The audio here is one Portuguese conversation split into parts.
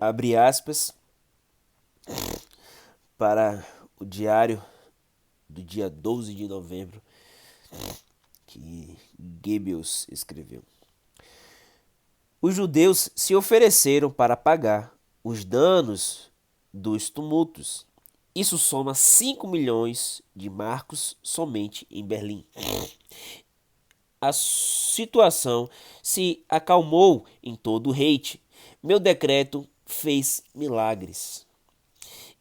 abre aspas, para o diário do dia 12 de novembro que Goebbels escreveu. Os judeus se ofereceram para pagar os danos dos tumultos. Isso soma 5 milhões de marcos somente em Berlim. A situação se acalmou em todo o Reich. Meu decreto fez milagres.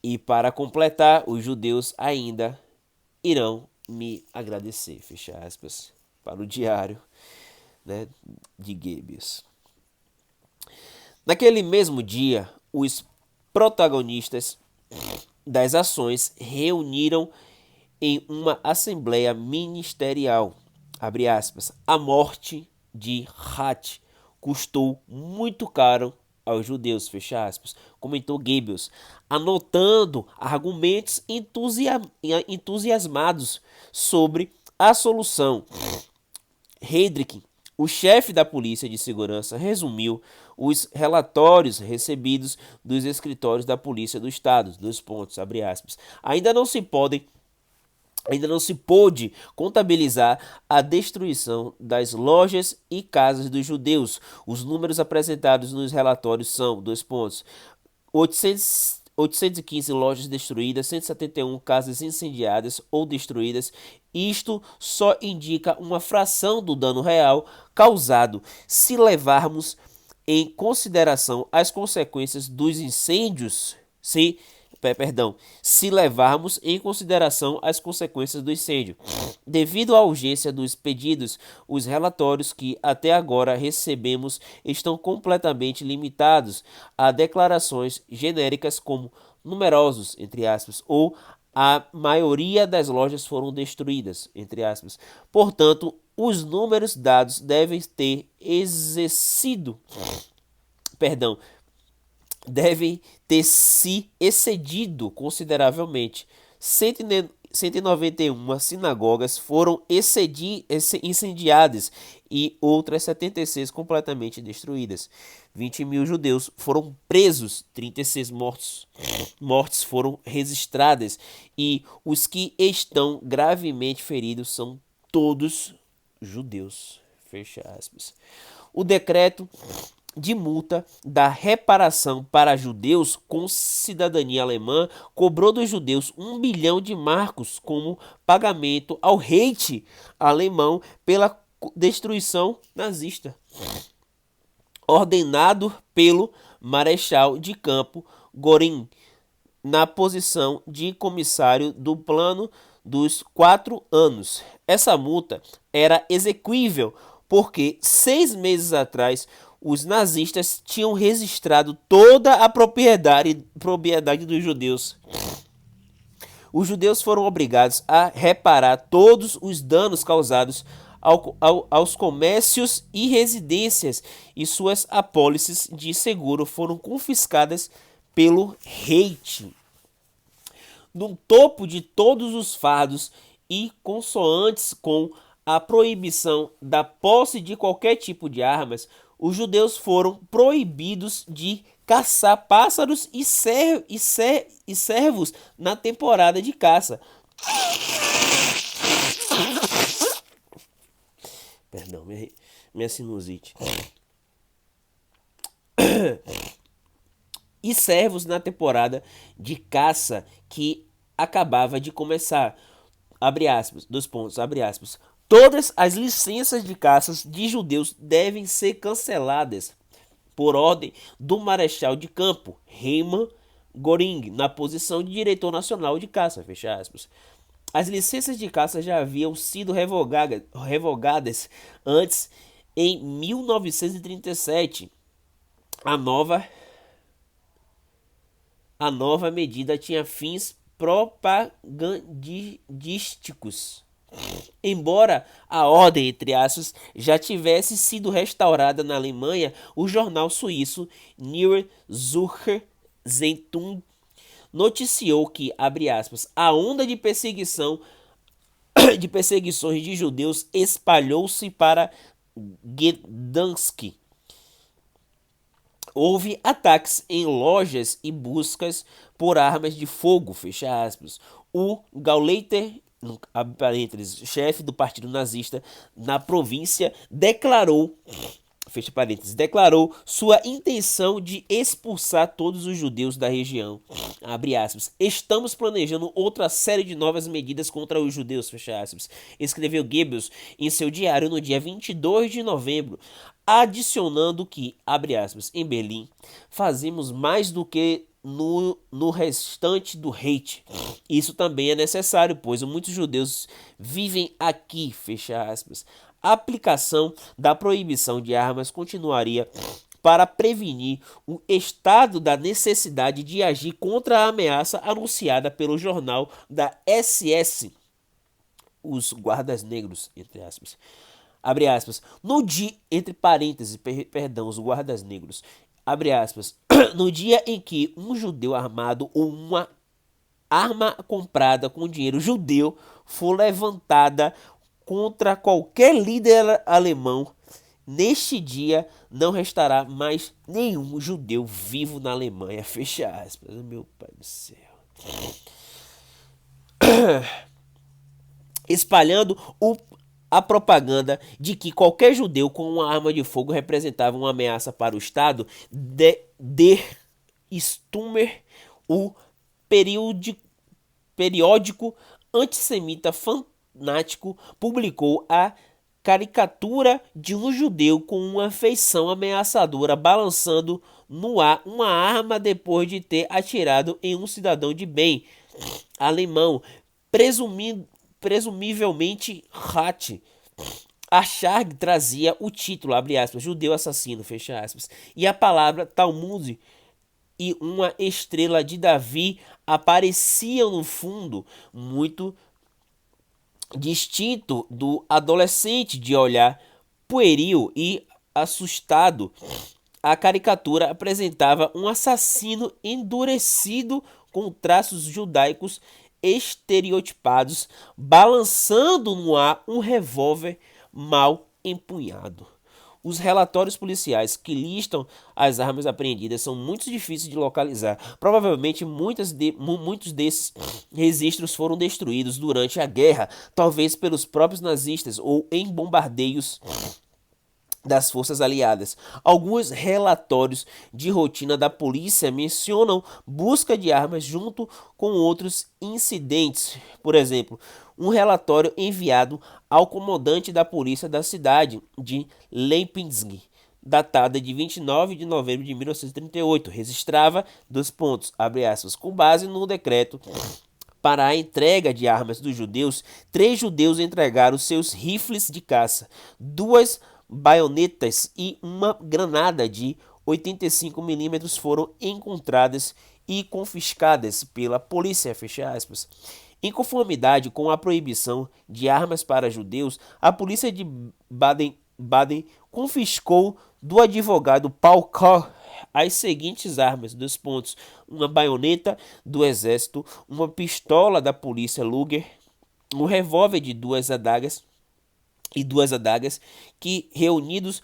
E para completar, os judeus ainda irão me agradecer. Fecha aspas. Para o diário, né, de Goebbels. Naquele mesmo dia, os protagonistas das ações reuniram em uma assembleia ministerial. Abre aspas. A morte de Hat custou muito caro aos judeus, fecha aspas, comentou Goebbels, anotando argumentos entusiasmados sobre a solução. Heydrich, o chefe da Polícia de Segurança, resumiu os relatórios recebidos dos escritórios da Polícia do Estado. Dois pontos, abre aspas. Ainda não se pôde contabilizar a destruição das lojas e casas dos judeus. Os números apresentados nos relatórios são, dois pontos, 815 lojas destruídas, 171 casas incendiadas ou destruídas. Isto só indica uma fração do dano real causado se levarmos em consideração as consequências dos incêndios, se levarmos em consideração as consequências do incêndio. Devido à urgência dos pedidos, os relatórios que até agora recebemos estão completamente limitados a declarações genéricas como numerosos, entre aspas, ou a maioria das lojas foram destruídas, entre aspas. Portanto, os números dados devem ter devem ter se excedido consideravelmente. 191 sinagogas foram incendiadas e outras 76 completamente destruídas. 20 mil judeus foram presos, 36 mortes foram registradas e os que estão gravemente feridos são todos judeus. Fecha aspas. O decreto de multa da reparação para judeus com cidadania alemã cobrou dos judeus 1 bilhão de marcos como pagamento ao Reich alemão pela destruição nazista. Ordenado pelo marechal de campo Göring, na posição de comissário do plano dos 4 anos. Essa multa era exequível porque 6 meses atrás os nazistas tinham registrado toda a propriedade dos judeus. Os judeus foram obrigados a reparar todos os danos causados aos comércios e residências, e suas apólices de seguro foram confiscadas pelo Reich. No topo de todos os fardos e consoantes com a proibição da posse de qualquer tipo de armas, os judeus foram proibidos de caçar pássaros e cervos na temporada de caça. Perdão, minha sinusite. E servos na temporada de caça que acabava de começar. Abre aspas, dois pontos, abre aspas. Todas as licenças de caças de judeus devem ser canceladas por ordem do marechal de campo, Hermann Göring, na posição de diretor nacional de caça, fecha aspas. As licenças de caça já haviam sido revogadas antes, em 1937. A nova medida tinha fins propagandísticos. Embora a ordem, entre aspas, já tivesse sido restaurada na Alemanha, o jornal suíço Neue Zürcher Zeitung noticiou que, abre aspas, a onda de perseguições de judeus espalhou-se para Gdansk. Houve ataques em lojas e buscas por armas de fogo, fecha aspas. O Gauleiter, abre parênteses, chefe do partido nazista na província, declarou, fecha parênteses, declarou sua intenção de expulsar todos os judeus da região. Abre aspas. Estamos planejando outra série de novas medidas contra os judeus, fecha aspas. Escreveu Goebbels em seu diário no dia 22 de novembro, adicionando que, abre aspas, em Berlim, fazemos mais do que no restante do Reich. Isso também é necessário, pois muitos judeus vivem aqui, fecha aspas. A aplicação da proibição de armas continuaria para prevenir o estado da necessidade de agir contra a ameaça anunciada pelo jornal da SS, os guardas negros, entre aspas. Abre aspas, no dia, entre parênteses, perdão, os guardas negros, abre aspas, no dia em que um judeu armado ou uma arma comprada com dinheiro judeu for levantada contra qualquer líder alemão, neste dia não restará mais nenhum judeu vivo na Alemanha, fecha aspas, meu pai do céu. Espalhando a propaganda de que qualquer judeu com uma arma de fogo representava uma ameaça para o Estado, Der Stummer, o periódico antissemita fanático, publicou a caricatura de um judeu com uma feição ameaçadora balançando no ar uma arma depois de ter atirado em um cidadão de bem alemão, presumivelmente Rat. A charge trazia o título, abre aspas, judeu assassino, fecha aspas, e a palavra Talmud e uma estrela de Davi apareciam no fundo, muito distinto do adolescente de olhar pueril e assustado. A caricatura apresentava um assassino endurecido com traços judaicos estereotipados, balançando no ar um revólver mal empunhado. Os relatórios policiais que listam as armas apreendidas são muito difíceis de localizar. Provavelmente muitos desses registros foram destruídos durante a guerra, talvez pelos próprios nazistas ou em bombardeios das forças aliadas. Alguns relatórios de rotina da polícia mencionam busca de armas junto com outros incidentes. Por exemplo, um relatório enviado ao comandante da polícia da cidade de Leipzig, datada de 29 de novembro de 1938, registrava abre aspas, com base no decreto para a entrega de armas dos judeus, 3 judeus entregaram seus rifles de caça, 2 baionetas e uma granada de 85 milímetros foram encontradas e confiscadas pela polícia, fecha aspas. Em conformidade com a proibição de armas para judeus, a polícia de Baden confiscou do advogado Paul Koch as seguintes armas, uma baioneta do exército, uma pistola da polícia Luger, um revólver de duas adagas que reunidos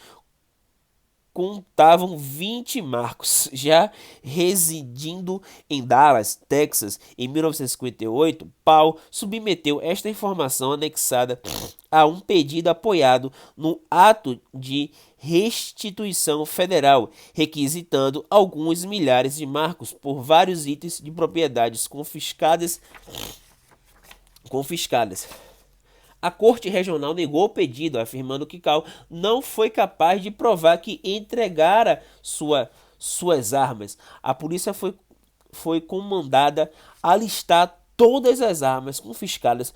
contavam 20 marcos. Já residindo em Dallas, Texas, em 1958, Paul submeteu esta informação anexada a um pedido apoiado no ato de restituição federal, requisitando alguns milhares de marcos por vários itens de propriedades confiscadas. A Corte Regional negou o pedido, afirmando que Cal não foi capaz de provar que entregara suas armas. A polícia foi comandada a listar todas as armas confiscadas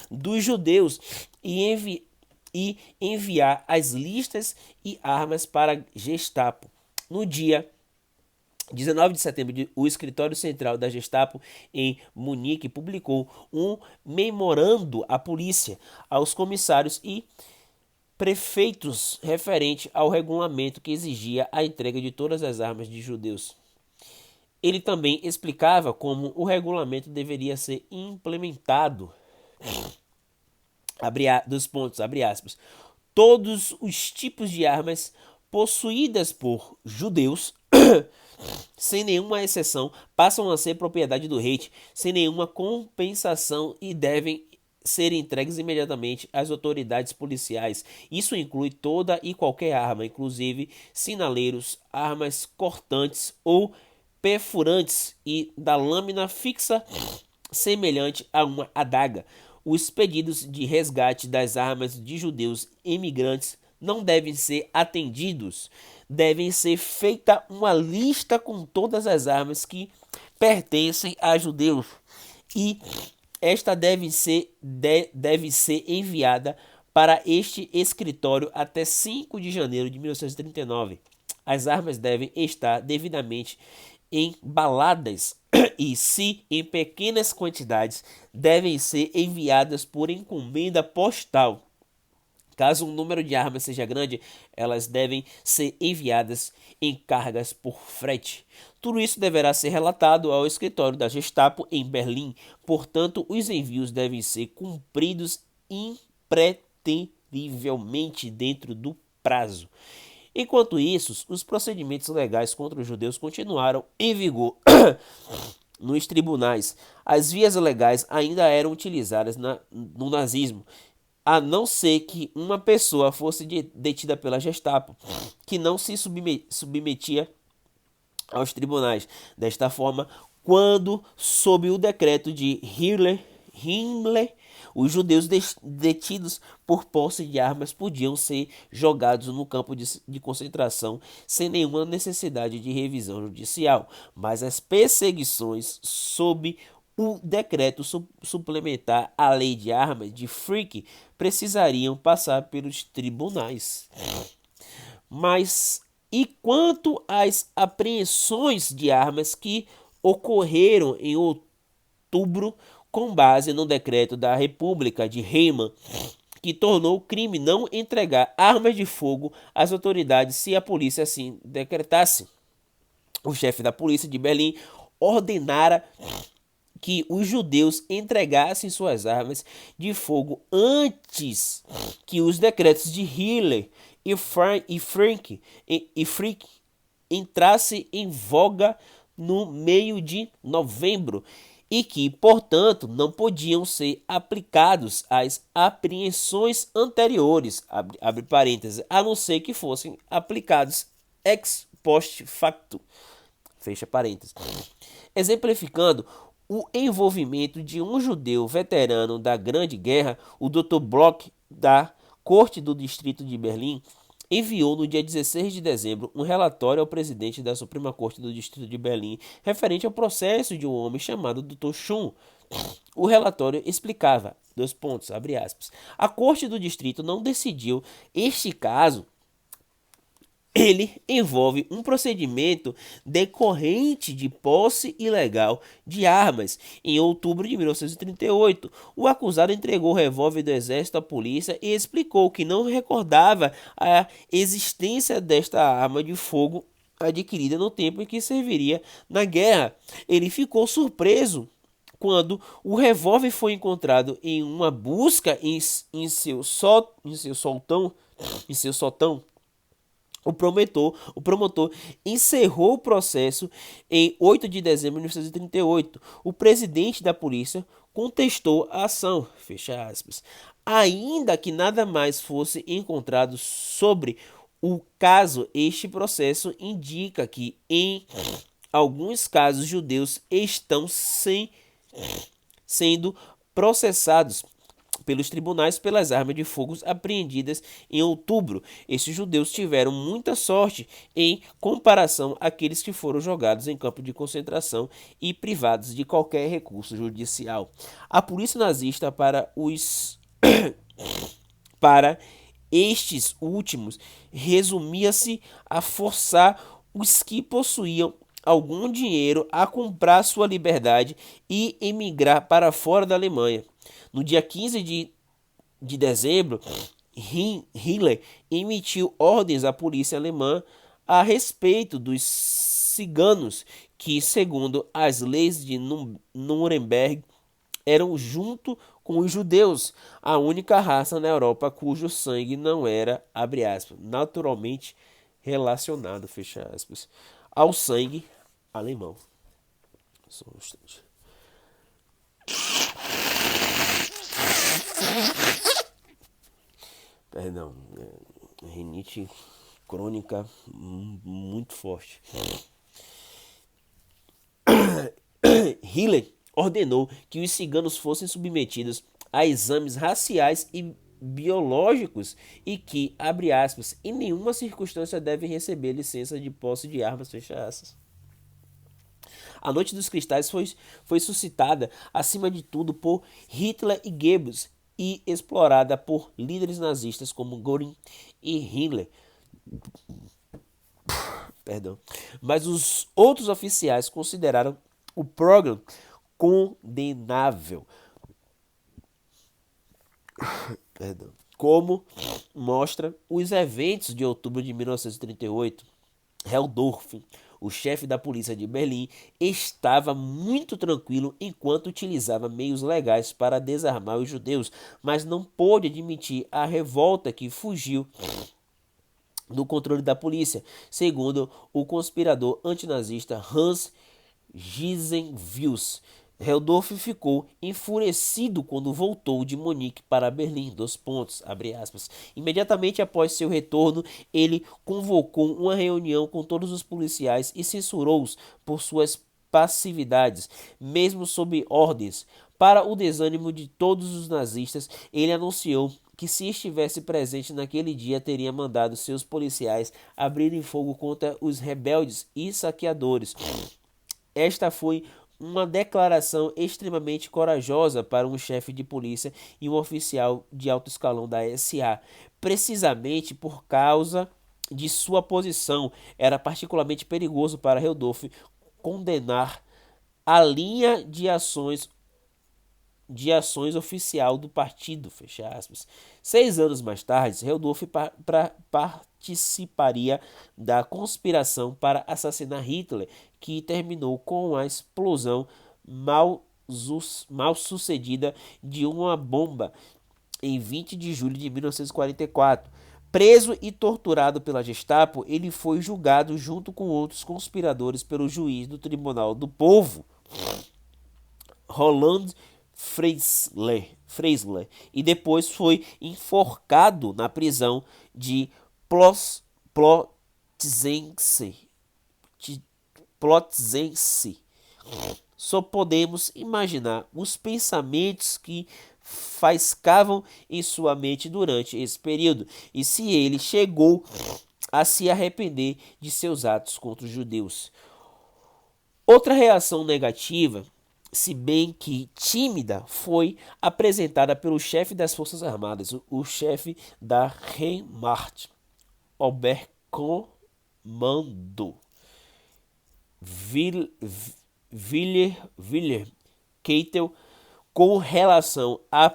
dos judeus e enviar as listas e armas para a Gestapo. No dia 19 de setembro, o escritório central da Gestapo em Munique publicou um memorando à polícia, aos comissários e prefeitos referente ao regulamento que exigia a entrega de todas as armas de judeus. Ele também explicava como o regulamento deveria ser implementado. Abre aspas. todos os tipos de armas possuídas por judeus, sem nenhuma exceção, passam a ser propriedade do rei, sem nenhuma compensação e devem ser entregues imediatamente às autoridades policiais. Isso inclui toda e qualquer arma, inclusive sinaleiros, armas cortantes ou perfurantes e da lâmina fixa semelhante a uma adaga. Os pedidos de resgate das armas de judeus imigrantes não devem ser atendidos. Devem ser feita uma lista com todas as armas que pertencem a judeus e esta deve ser enviada para este escritório até 5 de janeiro de 1939. As armas devem estar devidamente embaladas e, se em pequenas quantidades, devem ser enviadas por encomenda postal. Caso o número de armas seja grande, elas devem ser enviadas em cargas por frete. Tudo isso deverá ser relatado ao escritório da Gestapo em Berlim. Portanto, os envios devem ser cumpridos impreterivelmente dentro do prazo. Enquanto isso, os procedimentos legais contra os judeus continuaram em vigor nos tribunais. As vias legais ainda eram utilizadas no nazismo, a não ser que uma pessoa fosse detida pela Gestapo, que não se submetia aos tribunais. Desta forma, quando, sob o decreto de Himmler, os judeus detidos por posse de armas podiam ser jogados no campo de concentração sem nenhuma necessidade de revisão judicial, mas as perseguições sob o decreto suplementar à lei de armas de Frick precisariam passar pelos tribunais. Mas e quanto às apreensões de armas que ocorreram em outubro com base no decreto da República de Weimar, que tornou crime não entregar armas de fogo às autoridades se a polícia assim decretasse? O chefe da polícia de Berlim ordenara que os judeus entregassem suas armas de fogo antes que os decretos de Hitler e Frick entrassem em voga no meio de novembro e que, portanto, não podiam ser aplicados às apreensões anteriores, abre parênteses, a não ser que fossem aplicados ex post facto, fecha parênteses, exemplificando o envolvimento de um judeu veterano da Grande Guerra. O Dr. Bloch, da Corte do Distrito de Berlim, enviou no dia 16 de dezembro um relatório ao presidente da Suprema Corte do Distrito de Berlim referente ao processo de um homem chamado Dr. Schum. O relatório explicava, abre aspas, a Corte do Distrito não decidiu este caso. Ele envolve um procedimento decorrente de posse ilegal de armas. Em outubro de 1938, o acusado entregou o revólver do exército à polícia e explicou que não recordava a existência desta arma de fogo adquirida no tempo em que serviria na guerra. Ele ficou surpreso quando o revólver foi encontrado em uma busca em seu sótão. O promotor encerrou o processo em 8 de dezembro de 1938. O presidente da polícia contestou a ação, fecha aspas, ainda que nada mais fosse encontrado sobre o caso. Este processo indica que, em alguns casos, judeus estão sendo processados pelos tribunais pelas armas de fogo apreendidas em outubro. Esses judeus tiveram muita sorte em comparação àqueles que foram jogados em campo de concentração e privados de qualquer recurso judicial. A polícia nazista para estes últimos resumia-se a forçar os que possuíam algum dinheiro a comprar sua liberdade e emigrar para fora da Alemanha. No dia 15 de dezembro, Hitler emitiu ordens à polícia alemã a respeito dos ciganos que, segundo as leis de Nuremberg, eram junto com os judeus, a única raça na Europa cujo sangue não era, abre aspas, naturalmente relacionado, fecha aspas, ao sangue alemão. Só um instante. Perdão, rinite crônica muito forte. Hitler ordenou que os ciganos fossem submetidos a exames raciais e biológicos e que, abre aspas, em nenhuma circunstância devem receber licença de posse de armas, fecha aspas. A Noite dos Cristais foi suscitada, acima de tudo, por Hitler e Goebbels e explorada por líderes nazistas como Göring e Himmler. Perdão. Mas os outros oficiais consideraram o programa condenável. Perdão. Como mostra os eventos de outubro de 1938, Helldorf, o chefe da polícia de Berlim, estava muito tranquilo enquanto utilizava meios legais para desarmar os judeus, mas não pôde admitir a revolta que fugiu do controle da polícia, segundo o conspirador antinazista Hans Giesenhuis. Helldorf ficou enfurecido quando voltou de Munique para Berlim. Imediatamente após seu retorno, ele convocou uma reunião com todos os policiais e censurou-os por suas passividades, mesmo sob ordens. Para o desânimo de todos os nazistas, ele anunciou que se estivesse presente naquele dia teria mandado seus policiais abrirem fogo contra os rebeldes e saqueadores. Esta foi uma declaração extremamente corajosa para um chefe de polícia e um oficial de alto escalão da SA, precisamente por causa de sua posição. Era particularmente perigoso para Helldorf condenar a linha de ações oficial do partido, fecha aspas. 6 anos mais tarde, Helldorf participaria da conspiração para assassinar Hitler, que terminou com a explosão mal sucedida de uma bomba em 20 de julho de 1944. Preso e torturado pela Gestapo, ele foi julgado junto com outros conspiradores pelo juiz do Tribunal do Povo, Roland Freisler, e depois foi enforcado na prisão de Plotzense. Só podemos imaginar os pensamentos que faiscavam em sua mente durante esse período e se ele chegou a se arrepender de seus atos contra os judeus. Outra reação negativa, se bem que tímida, foi apresentada pelo chefe das Forças Armadas, o chefe da Wehrmacht, Oberkommando Wilhelm Keitel, com relação à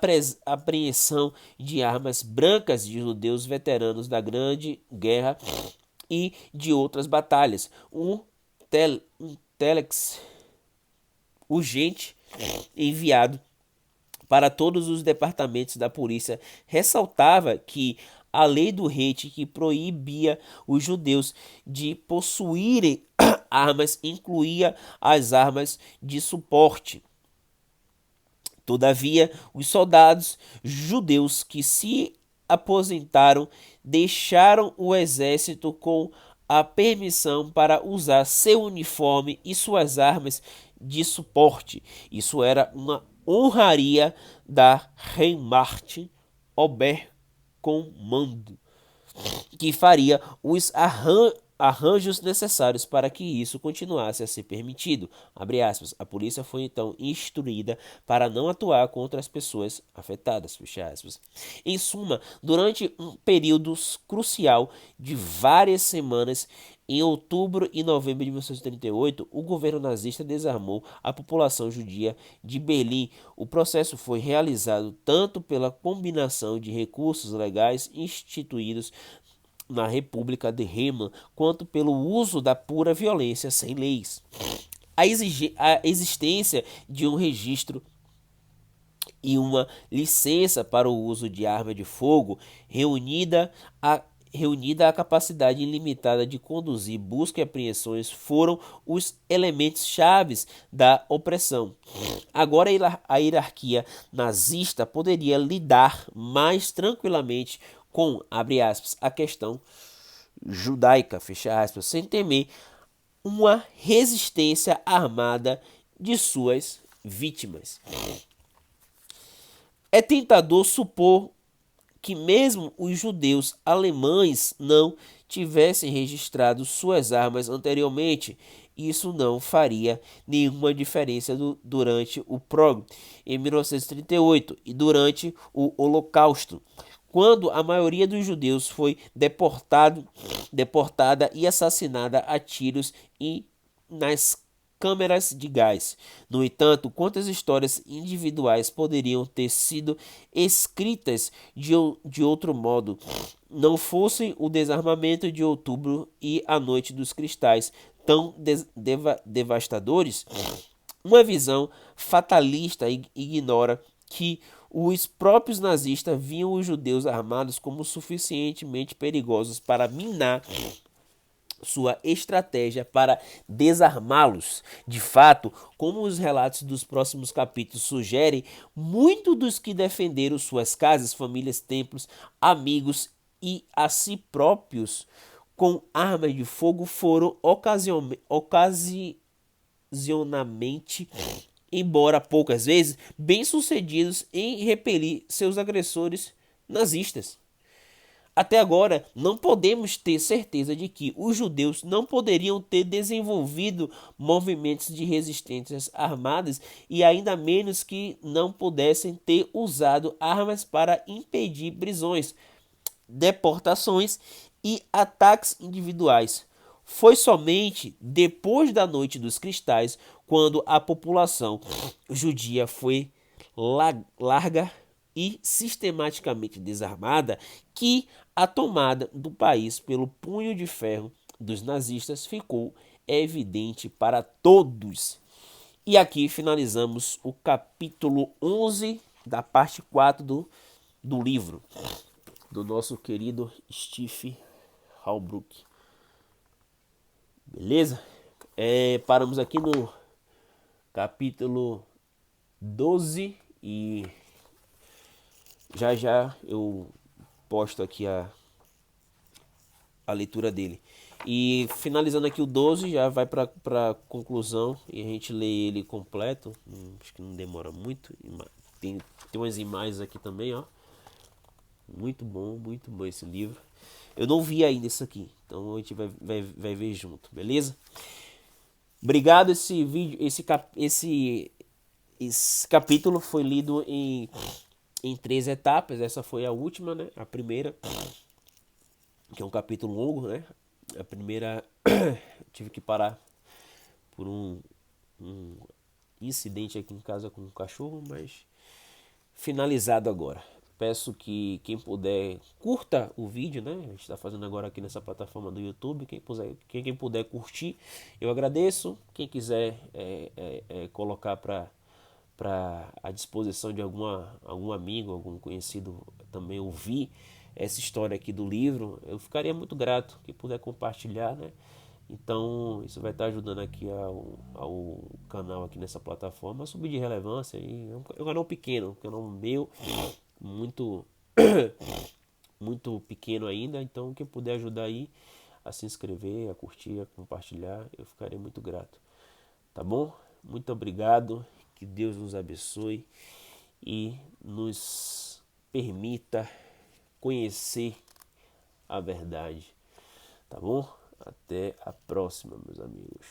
apreensão de armas brancas de judeus veteranos da Grande Guerra e de outras batalhas. Um telex urgente enviado para todos os departamentos da polícia ressaltava que a lei do Reich, que proibia os judeus de possuírem armas, incluía as armas de suporte. Todavia, os soldados judeus que se aposentaram deixaram o exército com a permissão para usar seu uniforme e suas armas de suporte. Isso era uma honraria da Wehrmacht Oberkommando, que faria os arranjos necessários para que isso continuasse a ser permitido. Abre aspas. A polícia foi então instruída para não atuar contra as pessoas afetadas. Fecha aspas. Em suma, durante um período crucial de várias semanas, em outubro e novembro de 1938, o governo nazista desarmou a população judia de Berlim. O processo foi realizado tanto pela combinação de recursos legais instituídos na República de Weimar, quanto pelo uso da pura violência sem leis. A existência de um registro e uma licença para o uso de arma de fogo, reunida à capacidade ilimitada de conduzir busca e apreensões, foram os elementos chaves da opressão. Agora a hierarquia nazista poderia lidar mais tranquilamente com, abre aspas, a questão judaica, fecha aspas, sem temer uma resistência armada de suas vítimas. É tentador supor que mesmo os judeus alemães não tivessem registrado suas armas anteriormente, isso não faria nenhuma diferença durante o PROG em 1938 e durante o Holocausto, quando a maioria dos judeus foi deportada e assassinada a tiros e nas câmeras de gás. No entanto, quantas histórias individuais poderiam ter sido escritas de outro modo, não fossem o desarmamento de outubro e a noite dos cristais tão devastadores? Uma visão fatalista ignora que os próprios nazistas viam os judeus armados como suficientemente perigosos para minar sua estratégia para desarmá-los. De fato, como os relatos dos próximos capítulos sugerem, muitos dos que defenderam suas casas, famílias, templos, amigos e a si próprios com armas de fogo foram ocasionalmente, embora poucas vezes, bem-sucedidos em repelir seus agressores nazistas. Até agora, não podemos ter certeza de que os judeus não poderiam ter desenvolvido movimentos de resistências armadas e ainda menos que não pudessem ter usado armas para impedir prisões, deportações e ataques individuais. Foi somente depois da Noite dos Cristais, quando a população judia foi larga e sistematicamente desarmada, que a tomada do país pelo punho de ferro dos nazistas ficou evidente para todos. E aqui finalizamos o capítulo 11 da parte 4 do livro do nosso querido Steve Holbrook. Beleza? Paramos aqui no capítulo 12 e já já eu posto aqui a leitura dele. E finalizando aqui o 12, já vai para conclusão e a gente lê ele completo. Acho que não demora muito. Tem umas imagens aqui também, ó. Muito bom esse livro. Eu não vi ainda isso aqui, então a gente vai ver junto, beleza? Obrigado, esse vídeo, esse capítulo foi lido em 3 etapas. Essa foi a última, né? A primeira, que é um capítulo longo, né? A primeira tive que parar por um incidente aqui em casa com um cachorro, mas finalizado agora. Peço que quem puder curta o vídeo, né? A gente está fazendo agora aqui nessa plataforma do YouTube. Quem puder curtir, eu agradeço. Quem quiser colocar para à disposição de algum amigo, algum conhecido também ouvir essa história aqui do livro, eu ficaria muito grato que puder compartilhar, né? Então isso vai estar ajudando aqui ao canal aqui nessa plataforma a subir de relevância. E é um canal pequeno, um canal meu, muito muito pequeno ainda, então quem puder ajudar aí a se inscrever, a curtir, a compartilhar, eu ficarei muito grato. Tá bom? Muito obrigado, que Deus nos abençoe e nos permita conhecer a verdade. Tá bom? Até a próxima, meus amigos.